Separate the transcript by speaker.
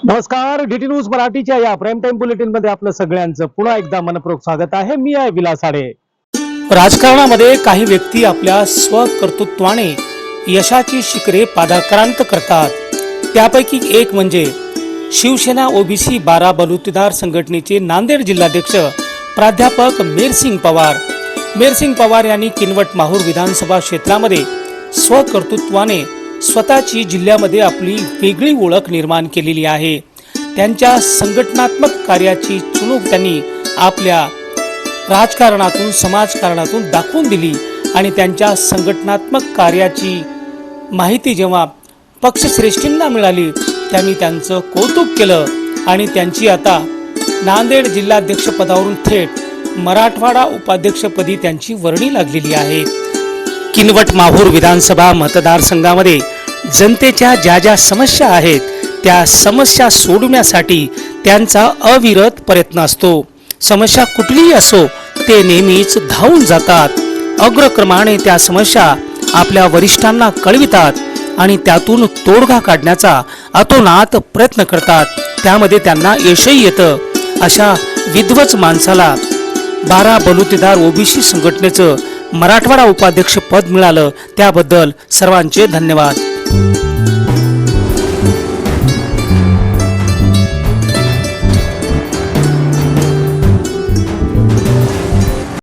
Speaker 1: नमस्कार, DT news मराठीच्या या प्राईम टाइम बुलेटिन मध्ये आपलं सगळ्यांचं पुन्हा एकदा मनपूर्वक स्वागत आहे। मी आहे विलास आडे।
Speaker 2: राजकारणामध्ये काही व्यक्ती आपल्या स्वकर्तृत्वाने यशाची शिखरे पादाक्रांत करतात। त्यापैकी एक म्हणजे शिवसेना ओबीसी 12 बलुतेदार संघटनेचे नांदेड जिल्हाध्यक्ष प्राध्यापक मेरसिंग पवार। मेरसिंग पवार यांनी किनवट माहूर विधानसभा क्षेत्रामध्ये स्वकर्तृत्वाने स्वतःची जिल्ह्यामध्ये आपली वेगळी ओळख निर्माण केलेली आहे। त्यांच्या संघटनात्मक कार्याची चुणूक त्यांनी आपल्या राजकारणातून समाजकारणातून दाखवून दिली आणि त्यांच्या संघटनात्मक कार्याची माहिती जेव्हा पक्षश्रेष्ठींना मिळाली त्यांनी त्यांचं कौतुक केलं आणि त्यांची आता नांदेड जिल्हाध्यक्ष पदावरून थेट मराठवाडा उपाध्यक्षपदी त्यांची वर्णी लागलेली आहे। किनवट माहूर विधानसभा मतदारसंघामध्ये जनतेच्या ज्या ज्या समस्या आहेत त्या समस्या सोडवण्यासाठी त्यांचा अविरत प्रयत्न असतो। समस्या कुठलीही असो ते नेहमीच धावून जातात, अग्रक्रमाने त्या समस्या आपल्या वरिष्ठांना कळवितात आणि त्यातून तोडगा काढण्याचा अतोनात प्रयत्न करतात। त्यामध्ये त्यांना यशही येतं। अशा विद्वत माणसाला 12 बलुतेदार ओबीसी संघटनेचं मराठवाडा उपाध्यक्ष पद मिळालं, त्याबद्दल सर्वांचे धन्यवाद।